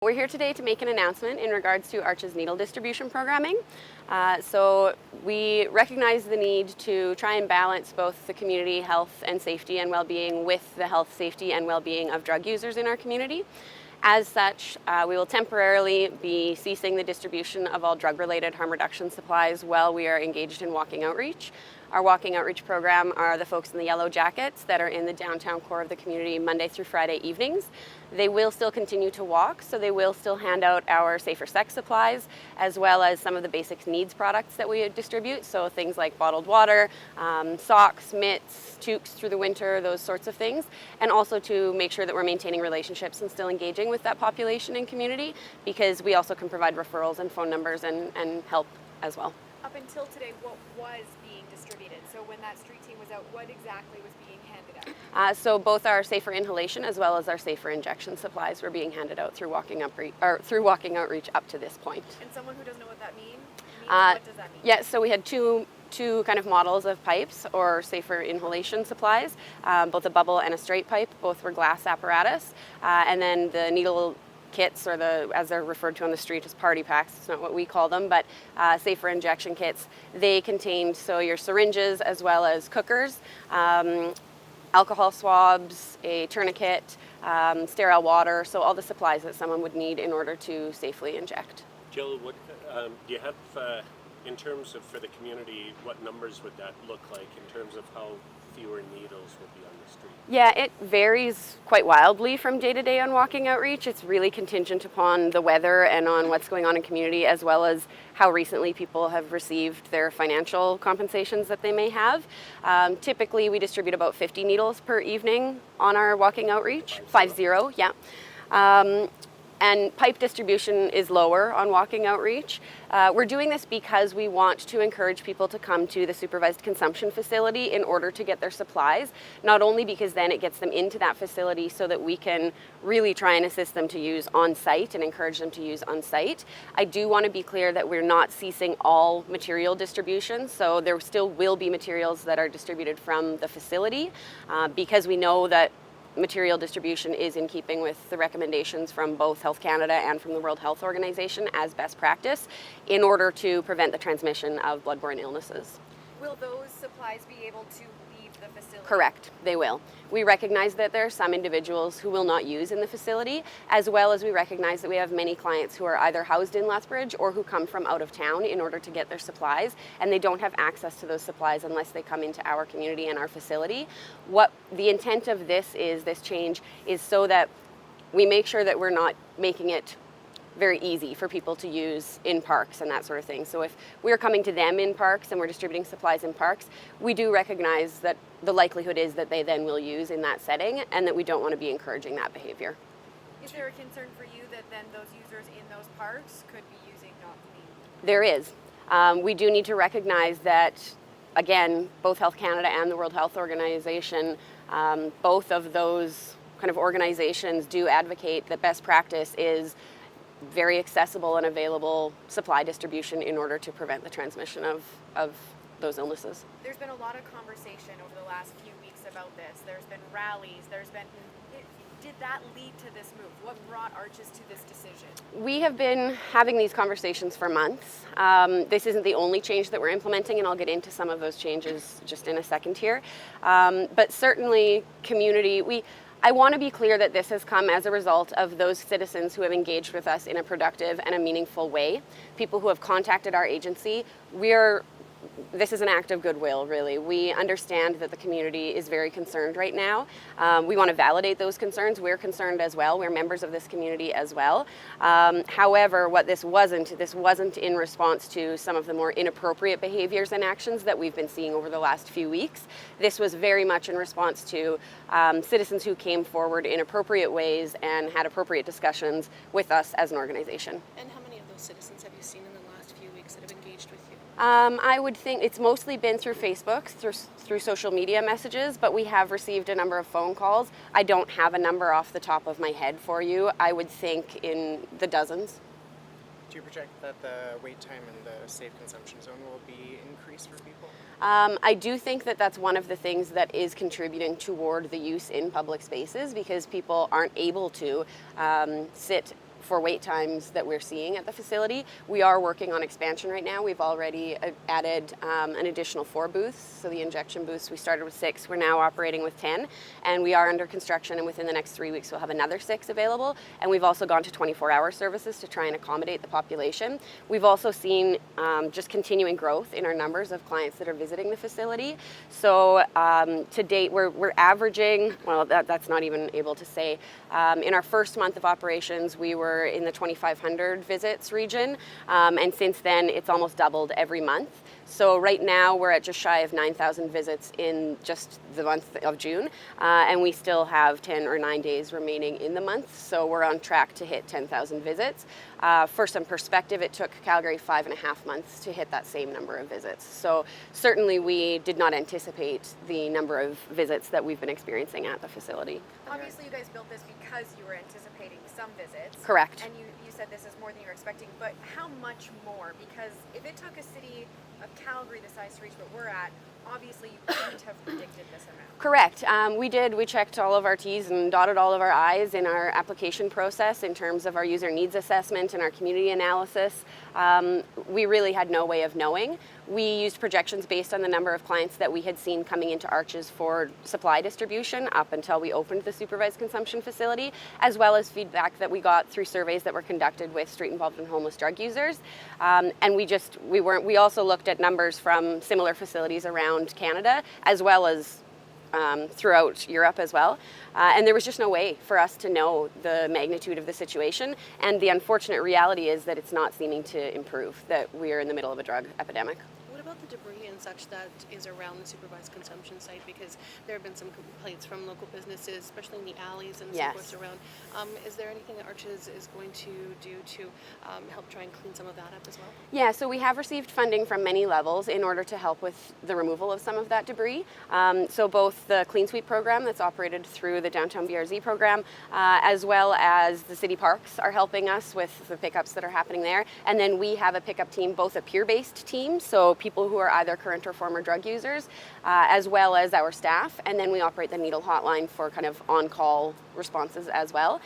We're here today to make an announcement in regards to ARCHES needle distribution programming. So we recognize the need to try and balance both the community health and safety and well-being with the health, safety, and well-being of drug users in our community. As such, we will temporarily be ceasing the distribution of all drug-related harm reduction supplies while we are engaged in walking outreach. Our walking outreach program are the folks in the yellow jackets that are in the downtown core of the community Monday through Friday evenings. They will still continue to walk, so they will still hand out our safer sex supplies as well as some of the basic needs products that we distribute, so things like bottled water, socks, mitts, toques through the winter, those sorts of things, and also to make sure that we're maintaining relationships and still engaging with that population and community, because we also can provide referrals and phone numbers and help as well. Up until today, what was being distributed? So when that street team was out, what exactly was being handed out? So both our safer inhalation as well as our safer injection supplies were being handed out through walking outreach up to this point. And someone who doesn't know what that means, what does that mean? Yeah, so we had two kind of models of pipes or safer inhalation supplies, both a bubble and a straight pipe. Both were glass apparatus, and then the needle kits, or as they're referred to on the street as party packs, it's not what we call them, but safer injection kits. They contained your syringes as well as cookers, alcohol swabs, a tourniquet, sterile water, so all the supplies that someone would need in order to safely inject. Jill, what do you have, in terms of for the community, what numbers would that look like in terms of how fewer needles will be on the street? Yeah, it varies quite wildly from day to day on walking outreach. It's really contingent upon the weather and on what's going on in community, as well as how recently people have received their financial compensations that they may have. Typically, we distribute about 50 needles per evening on our walking outreach. 50, yeah. And pipe distribution is lower on walking outreach. We're doing this because we want to encourage people to come to the supervised consumption facility in order to get their supplies, not only because then it gets them into that facility so that we can really try and assist them to use on site and encourage them to use on site. I do want to be clear that we're not ceasing all material distribution, so there still will be materials that are distributed from the facility because we know that material distribution is in keeping with the recommendations from both Health Canada and from the World Health Organization as best practice in order to prevent the transmission of bloodborne illnesses. Will those supplies be able to leave the facility? Correct, they will. We recognize that there are some individuals who will not use in the facility, as well as we recognize that we have many clients who are either housed in Lethbridge or who come from out of town in order to get their supplies, and they don't have access to those supplies unless they come into our community and our facility. What the intent of this change is so that we make sure that we're not making it very easy for people to use in parks and that sort of thing. So if we're coming to them in parks and we're distributing supplies in parks, we do recognize that the likelihood is that they then will use in that setting, and that we don't want to be encouraging that behavior. Is there a concern for you that then those users in those parks could be using not clean? There is. We do need to recognize that, again, both Health Canada and the World Health Organization, both of those kind of organizations do advocate that best practice is very accessible and available supply distribution in order to prevent the transmission of those illnesses. There's been a lot of conversation over the last few weeks about this. There's been rallies, did that lead to this move? What brought ARCHES to this decision? We have been having these conversations for months. This isn't the only change that we're implementing, and I'll get into some of those changes just in a second here. But certainly community, I want to be clear that this has come as a result of those citizens who have engaged with us in a productive and a meaningful way, people who have contacted our agency. This is an act of goodwill, really. We understand that the community is very concerned right now. We want to validate those concerns. We're concerned as well. We're members of this community as well. However, what this wasn't in response to some of the more inappropriate behaviors and actions that we've been seeing over the last few weeks. This was very much in response to citizens who came forward in appropriate ways and had appropriate discussions with us as an organization. And how many of those citizens have you seen in the last few weeks that have engaged with you? I would think it's mostly been through Facebook, through social media messages, but we have received a number of phone calls. I don't have a number off the top of my head for you. I would think in the dozens. Do you project that the wait time in the safe consumption zone will be increased for people? I do think that that's one of the things that is contributing toward the use in public spaces, because people aren't able to sit for wait times that we're seeing at the facility. We are working on expansion right now. We've already added an additional 4 booths. So the injection booths, we started with 6. We're now operating with 10. And we are under construction, and within the next 3 weeks we'll have another 6 available. And we've also gone to 24-hour services to try and accommodate the population. We've also seen just continuing growth in our numbers of clients that are visiting the facility. So to date, we're averaging, well, that's not even able to say. In our first month of operations, we were in the 2,500 visits region, and since then it's almost doubled every month. So right now we're at just shy of 9,000 visits in just the month of June, and we still have 10 or 9 days remaining in the month, so we're on track to hit 10,000 visits. For some perspective, it took Calgary 5.5 months to hit that same number of visits. So certainly we did not anticipate the number of visits that we've been experiencing at the facility. Obviously, you guys built this because you were anticipating some visits. Correct. And you said this is more than you were expecting, but how much more? Because if it took a city of Calgary the size to reach what we're at, obviously you couldn't have predicted this amount. Correct. We did. We checked all of our T's and dotted all of our I's in our application process in terms of our user needs assessment and our community analysis. We really had no way of knowing. We used projections based on the number of clients that we had seen coming into ARCHES for supply distribution up until we opened the supervised consumption facility, as well as feedback that we got through surveys that were conducted with street-involved and homeless drug users. And we also looked at numbers from similar facilities around Canada, as well as throughout Europe as well. And there was just no way for us to know the magnitude of the situation. And the unfortunate reality is that it's not seeming to improve, that we are in the middle of a drug epidemic. What about the debris and such that is around the supervised consumption site? Because there have been some complaints from local businesses, especially in the alleys and so Yes. forth around. Is there anything that ARCHES is going to do to help try and clean some of that up as well? Yeah, so we have received funding from many levels in order to help with the removal of some of that debris. So both the Clean Sweep program that's operated through the Downtown BRZ program, as well as the city parks are helping us with the pickups that are happening there. And then we have a pickup team, both a peer-based team, so people who are either current or former drug users, as well as our staff. And then we operate the needle hotline for kind of on-call responses as well.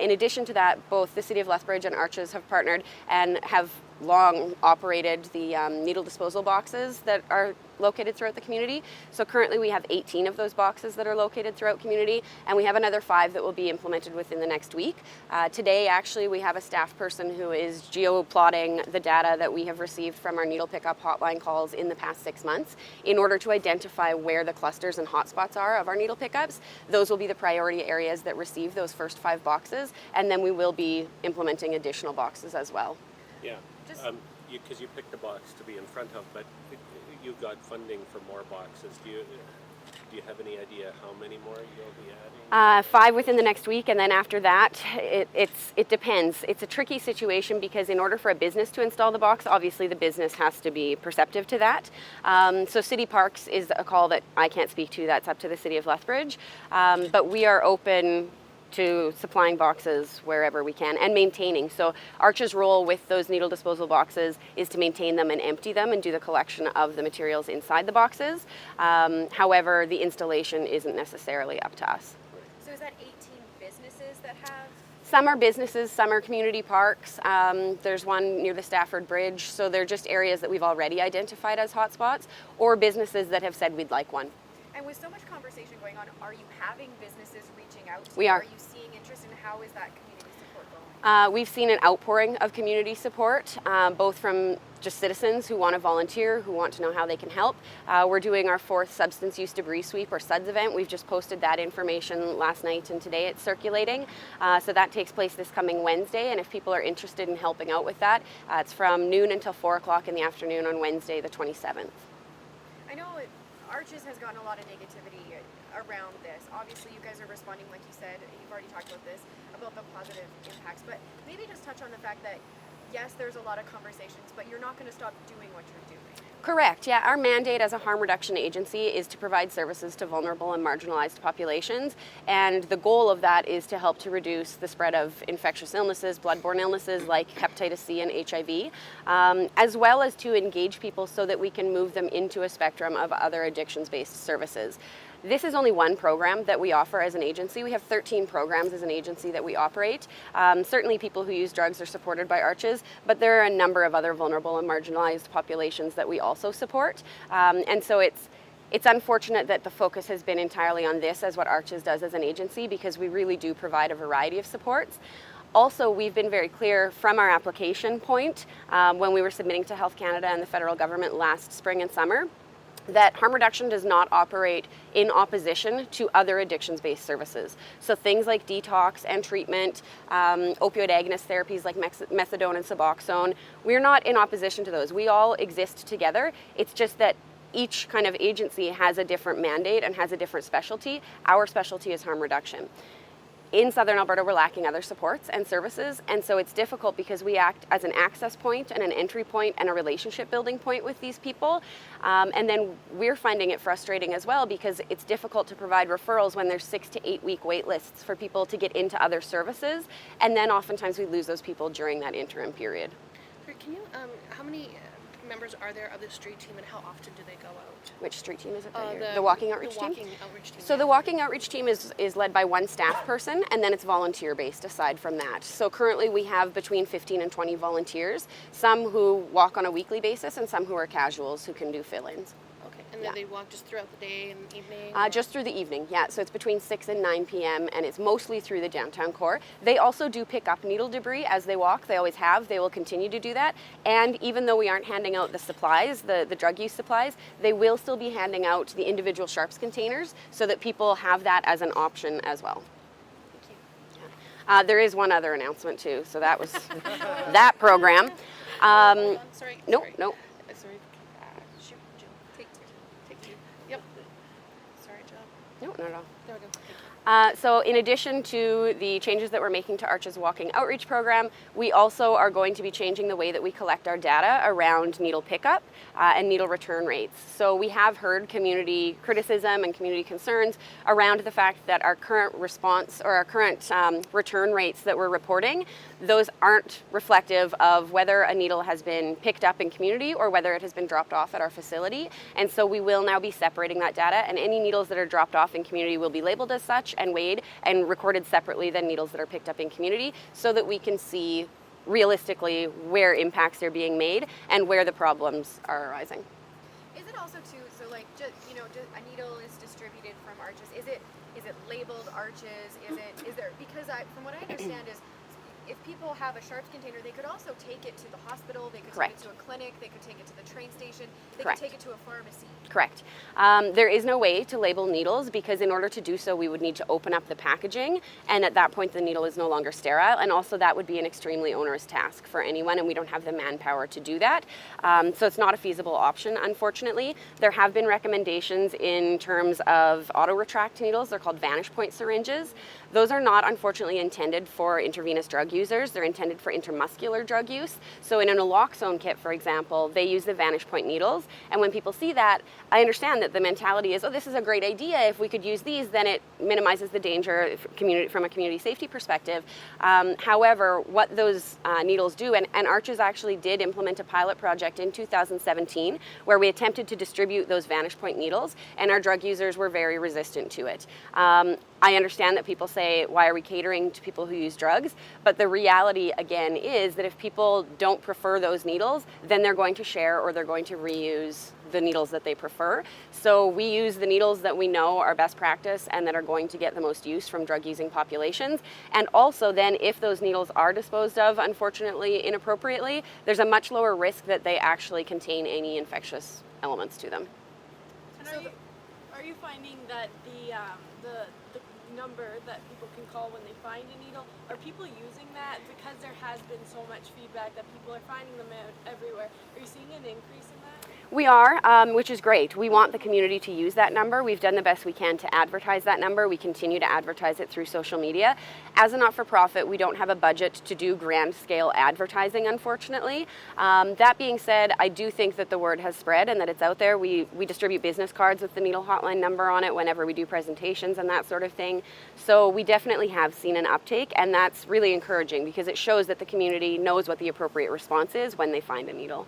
In addition to that, both the City of Lethbridge and ARCHES have partnered and have long operated the needle disposal boxes that are located throughout the community. So currently we have 18 of those boxes that are located throughout community, and we have another 5 that will be implemented within the next week. Today, actually, we have a staff person who is geo-plotting the data that we have received from our needle pickup hotline calls in the past 6 months in order to identify where the clusters and hotspots are of our needle pickups. Those will be the priority areas that receive those first 5 boxes, and then we will be implementing additional boxes as well. Yeah, because you picked the box to be in front of, but you've got funding for more boxes. Do you have any idea how many more you'll be adding? 5 within the next week, and then after that, it depends. It's a tricky situation because in order for a business to install the box, obviously the business has to be perceptive to that. So City Parks is a call that I can't speak to. That's up to the City of Lethbridge. But we are open to supplying boxes wherever we can and maintaining. So ARCHES' role with those needle disposal boxes is to maintain them and empty them and do the collection of the materials inside the boxes. However, the installation isn't necessarily up to us. So is that 18 businesses that have? Some are businesses, some are community parks. There's one near the Stafford Bridge. So they're just areas that we've already identified as hotspots, or businesses that have said we'd like one. And with so much conversation going on, are you having businesses reaching out to We you? are. Are you seeing interest, and how is that community support going? We've seen an outpouring of community support, both from just citizens who want to volunteer, who want to know how they can help. We're doing our 4th substance use debris sweep or SUDS event. We've just posted that information last night, and today it's circulating. So that takes place this coming Wednesday, and if people are interested in helping out with that, it's from noon until 4 o'clock in the afternoon on Wednesday the 27th. I know ARCHES has gotten a lot of negativity around this. Obviously, you guys are responding, like you said, you've already talked about this, about the positive impacts, but maybe just touch on the fact that, yes, there's a lot of conversations, but you're not going to stop doing what you're doing. Correct, yeah. Our mandate as a harm reduction agency is to provide services to vulnerable and marginalized populations, and the goal of that is to help to reduce the spread of infectious illnesses, bloodborne illnesses like hepatitis C and HIV, as well as to engage people so that we can move them into a spectrum of other addictions-based services. This is only one program that we offer as an agency. We have 13 programs as an agency that we operate. Certainly people who use drugs are supported by ARCHES, but there are a number of other vulnerable and marginalized populations that we also support. And so it's unfortunate that the focus has been entirely on this as what ARCHES does as an agency, because we really do provide a variety of supports. Also, we've been very clear from our application point when we were submitting to Health Canada and the federal government last spring and summer that harm reduction does not operate in opposition to other addictions-based services. So things like detox and treatment, opioid agonist therapies like methadone and Suboxone, we're not in opposition to those. We all exist together. It's just that each kind of agency has a different mandate and has a different specialty. Our specialty is harm reduction. In Southern Alberta, we're lacking other supports and services, and so it's difficult because we act as an access point and an entry point and a relationship building point with these people. And then we're finding it frustrating as well because it's difficult to provide referrals when there's 6 to 8 week wait lists for people to get into other services, and then oftentimes we lose those people during that interim period. Can you, how many members are there of the street team, and how often do they go out? Which street team is it? The walking outreach team? So Yeah. the walking outreach team is led by one staff person, and then it's volunteer based aside from that. So currently we have between 15 and 20 volunteers, some who walk on a weekly basis and some who are casuals who can do fill-ins. Okay, and then they walk just throughout the day and evening? Just through the evening, yeah. So it's between 6 and 9 p.m. and it's mostly through the downtown core. They also do pick up needle debris as they walk. They always have. They will continue to do that. And even though we aren't handing out the supplies, the drug use supplies, they will still be handing out the individual sharps containers so that people have that as an option as well. Thank you. There is one other announcement too. So that was that program. Hold on, sorry. Nope, sorry. nope. Sorry. Shoot, Jill. Take two. Take two. Yep. Sorry, Jill. No, not at all. There we go. Thank you. So in addition to the changes that we're making to ARCHES Walking Outreach Program, we also are going to be changing the way that we collect our data around needle pickup and needle return rates. So we have heard community criticism and community concerns around the fact that our current response or our current return rates that we're reporting, those aren't reflective of whether a needle has been picked up in community or whether it has been dropped off at our facility. And so we will now be separating that data, and any needles that are dropped off in community will be labeled as such and weighed and recorded separately than needles that are picked up in community, so that we can see realistically where impacts are being made and where the problems are arising. Is it also too, so like, just, you know, just a needle is distributed from ARCHES. Is it labeled ARCHES? Is there, because from what I understand is, if people have a sharps container, they could also take it to the hospital, they could Correct. take it to a clinic, they could take it to the train station, they Correct. could take it to a pharmacy. Correct. There is no way to label needles because in order to do so, we would need to open up the packaging, and at that point, the needle is no longer sterile, and also that would be an extremely onerous task for anyone, and we don't have the manpower to do that. So it's not a feasible option, unfortunately. There have been recommendations in terms of auto-retract needles. They're called Vanish Point syringes. Those are not, unfortunately, intended for intravenous drug users. They're intended for intramuscular drug use. So in a naloxone kit, for example, they use the Vanish Point needles. And when people see that, I understand that the mentality is, oh, this is a great idea. If we could use these, then it minimizes the danger from a community safety perspective. However, what those needles do, and ARCHES actually did implement a pilot project in 2017 where we attempted to distribute those Vanish Point needles, and our drug users were very resistant to it. I understand that people say, why are we catering to people who use drugs? But the reality, again, is that if people don't prefer those needles, then they're going to share or they're going to reuse the needles that they prefer. So we use the needles that we know are best practice and that are going to get the most use from drug-using populations. And also then, if those needles are disposed of, unfortunately, inappropriately, there's a much lower risk that they actually contain any infectious elements to them. And are you finding that the number that people can call when they find a needle, are people using that because there has been so much feedback that people are finding them everywhere? Are you seeing an increase in that? We are, which is great. We want the community to use that number. We've done the best we can to advertise that number. We continue to advertise it through social media. As a not-for-profit, we don't have a budget to do grand-scale advertising, unfortunately. That being said, I do think that the word has spread and that it's out there. We distribute business cards with the needle hotline number on it whenever we do presentations and that sort of thing. So we definitely have seen an uptake, and that's really encouraging because it shows that the community knows what the appropriate response is when they find a needle.